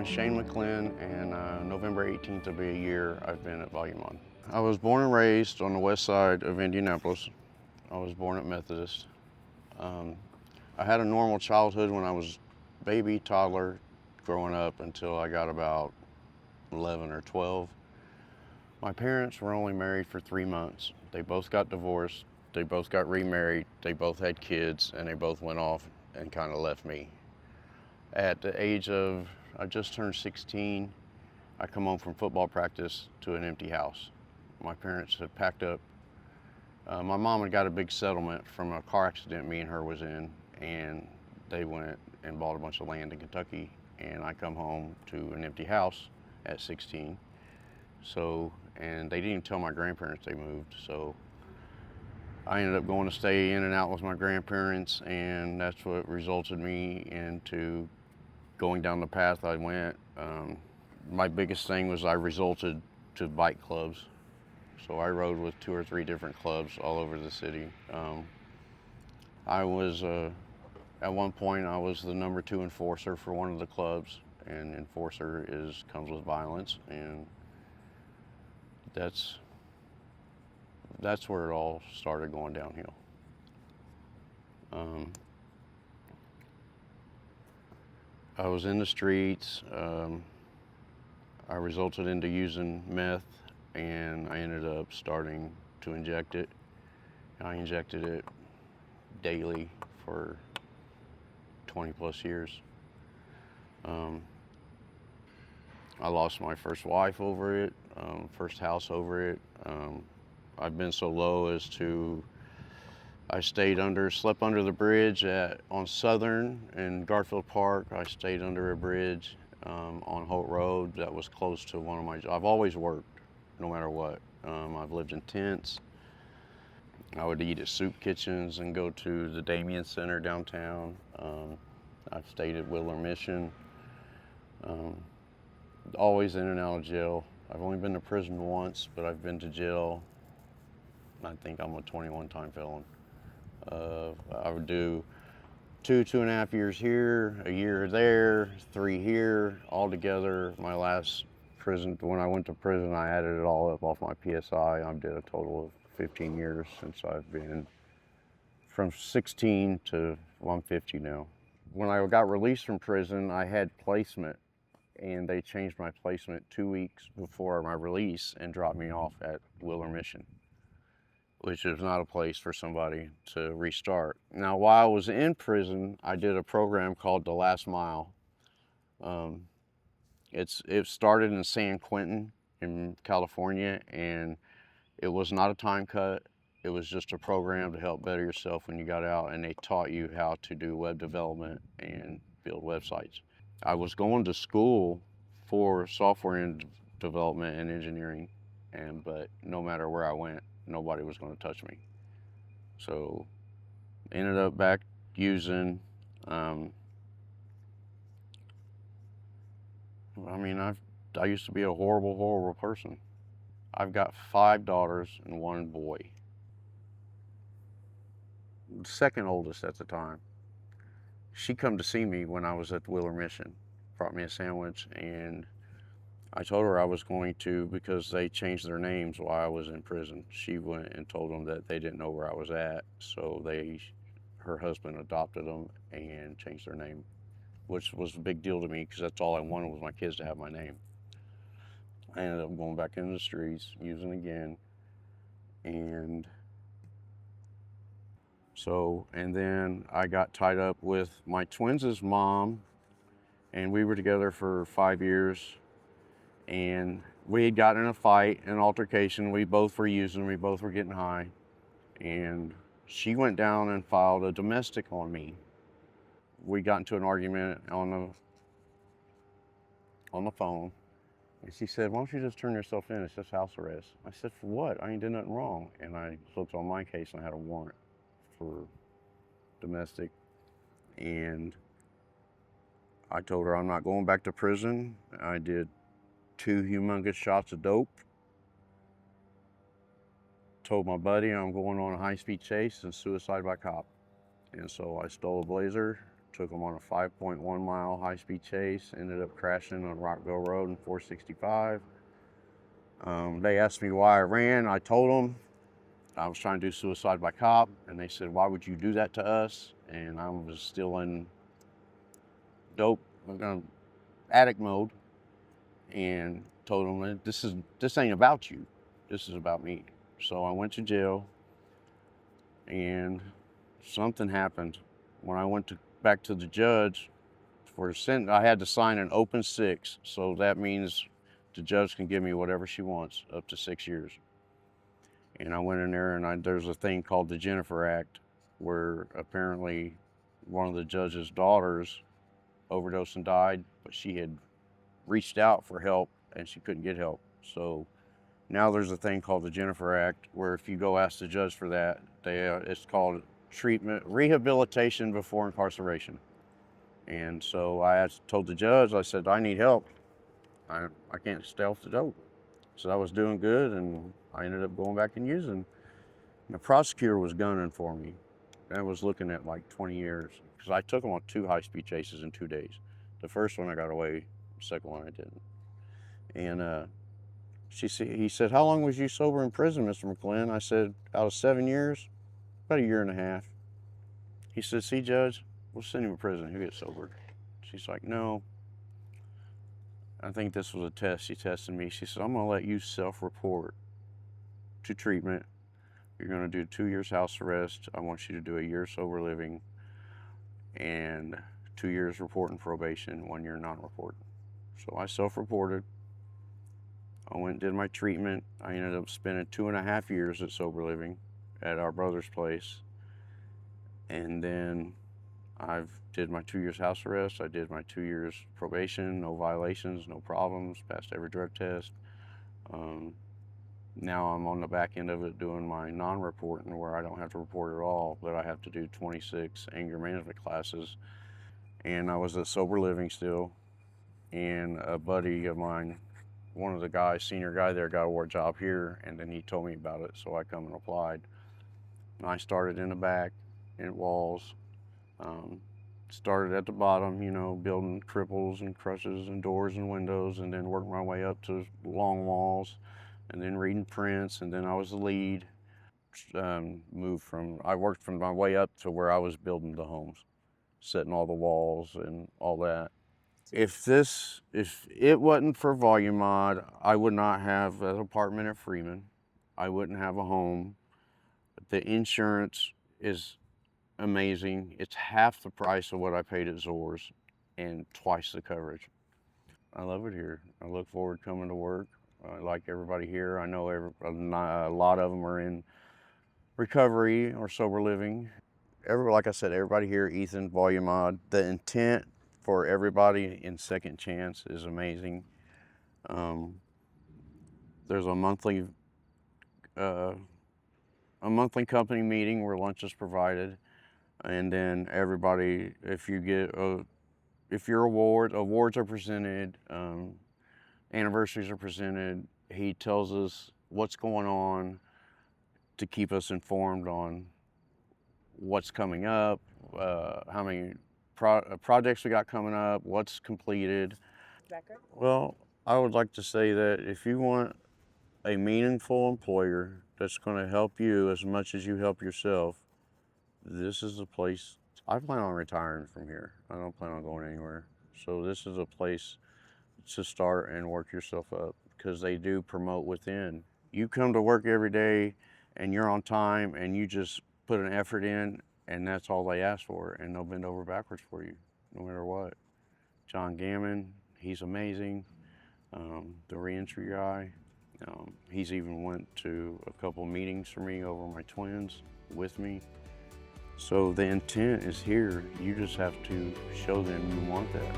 is Shane McLin, and November 18th will be a year I've been at Volume. I was born and raised on the west side of Indianapolis. I was born at Methodist. Um, I had a normal childhood when I was baby, toddler, growing up until I got about 11 or 12. My parents were only married for 3 months. They both got divorced, they both got remarried, they both had kids, and they both went off and kind of left me. At the age of, I just turned 16, I come home from football practice to an empty house. My parents had packed up. My mom had got a big settlement from a car accident me and her was in, and they went and bought a bunch of land in Kentucky, and I come home to an empty house at 16. So, and they didn't even tell my grandparents they moved, so I ended up going to stay in and out with my grandparents, and that's what resulted me into going down the path I went. My biggest thing was I resulted to bike clubs. So I rode with 2 or 3 different clubs all over the city. I was, at one point, I was the number 2 enforcer for one of the clubs, and enforcer comes with violence, and that's where it all started going downhill. I was in the streets. I resulted into using meth, and I ended up starting to inject it. I injected it daily for 20 plus years. I lost my first wife over it, first house over it. I've been so low as to, I slept under the bridge on Southern in Garfield Park. I stayed under a bridge on Holt Road that was close to one of my jobs. I've always worked, no matter what. I've lived in tents. I would eat at soup kitchens and go to the Damien Center downtown. I've stayed at Wheeler Mission. Always in and out of jail. I've only been to prison once, but I've been to jail. I think I'm a 21-time felon. I would do 2.5 years here, a year there, 3 here, all together. My last prison, when I went to prison, I added it all up off my PSI. I did a total of 15 years since I've been from 16 to, well, I'm 50 now. When I got released from prison, I had placement, and they changed my placement 2 weeks before my release and dropped me off at Wheeler Mission, which is not a place for somebody to restart. Now, while I was in prison, I did a program called The Last Mile. It started in San Quentin in California, and it was not a time cut. It was just a program to help better yourself when you got out, and they taught you how to do web development and build websites. I was going to school for software development and engineering, but no matter where I went, nobody was going to touch me. So ended up back using, I used to be a horrible, horrible person. I've got 5 daughters and 1 boy. The second oldest at the time. She come to see me when I was at Wheeler Mission, brought me a sandwich, and I told her I was going to, because they changed their names while I was in prison. She went and told them that they didn't know where I was at, so her husband adopted them and changed their name, which was a big deal to me because that's all I wanted was my kids to have my name. I ended up going back into the streets, using again, and then I got tied up with my twins' mom, and we were together for 5 years, and we had gotten in a fight, an altercation. We both were getting high, and she went down and filed a domestic on me. We got into an argument on the phone, and she said, "Why don't you just turn yourself in? It's just house arrest." I said, "For what? I ain't did nothing wrong." And I looked on my case, and I had a warrant for domestic, and I told her I'm not going back to prison. I did 2 humongous shots of dope. Told my buddy I'm going on a high-speed chase and suicide by cop. And so I stole a Blazer took them on a 5.1 mile high-speed chase, ended up crashing on Rockville Road in 465. They asked me why I ran. I told them I was trying to do suicide by cop, and they said, "Why would you do that to us?" And I was still in dope addict mode, and told them, this ain't about you. This is about me." So I went to jail, and something happened when I went back to the judge for the sentence. I had to sign an open 6, so that means the judge can give me whatever she wants, up to 6 years. And I went in there, and there's a thing called the Jennifer Act, where apparently one of the judge's daughters overdosed and died, but she had reached out for help and she couldn't get help. So now there's a thing called the Jennifer Act, where if you go ask the judge for that, it's called rehabilitation before incarceration. And so I told the judge, I said, I need help. I can't stay off the dope. So I was doing good, and I ended up going back and using. The prosecutor was gunning for me. I was looking at like 20 years, because I took him on 2 high-speed chases in 2 days. The first one I got away, the second one I didn't. And he said, "How long was you sober in prison, Mr. McLin?" I said, "Out of 7 years, about 1.5 years." He said, "See, Judge, we'll send him to prison. He'll get sober." She's like, "No, I think this was a test." She tested me. She said, "I'm going to let you self-report to treatment. You're going to do 2 years house arrest. I want you to do 1 year sober living, and 2 years reporting probation, 1 year non-reporting." So I self-reported. I went and did my treatment. I ended up spending 2.5 years at sober living at our brother's place. And then I did my 2 years house arrest. I did my 2 years probation, no violations, no problems, passed every drug test. Now I'm on the back end of it doing my non-reporting, where I don't have to report at all, but I have to do 26 anger management classes. And I was at sober living still, and a buddy of mine, one of the guys, senior guy there, got a job here, and then he told me about it, so I come and applied. And I started in the back, in walls. Started at the bottom, building cripples and crutches and doors and windows, and then worked my way up to long walls, and then reading prints, and then I was the lead. I worked from my way up to where I was building the homes, setting all the walls and all that. If it wasn't for Volume Mod, I would not have an apartment at Freeman. I wouldn't have a home. The insurance is amazing. It's half the price of what I paid at Zoars and twice the coverage. I love it here. I look forward to coming to work. I like everybody here. I know a lot of them are in recovery or sober living. Like I said, everybody here, Ethan, Volume Mod, the intent for everybody in Second Chance is amazing. There's a monthly company meeting where lunch is provided, and then everybody, if your awards are presented, anniversaries are presented. He tells us what's going on to keep us informed on what's coming up, how many projects we got coming up, what's completed. Well, I would like to say that if you want a meaningful employer that's going to help you as much as you help yourself, this is a place. I plan on retiring from here. I don't plan on going anywhere. So this is a place to start and work yourself up, because they do promote within. You come to work every day and you're on time and you just put an effort in, and that's all they ask for, and they'll bend over backwards for you, no matter what. John Gammon, he's amazing. The reentry guy, he's even went to a couple meetings for me over my twins with me. So the intent is here. You just have to show them you want that.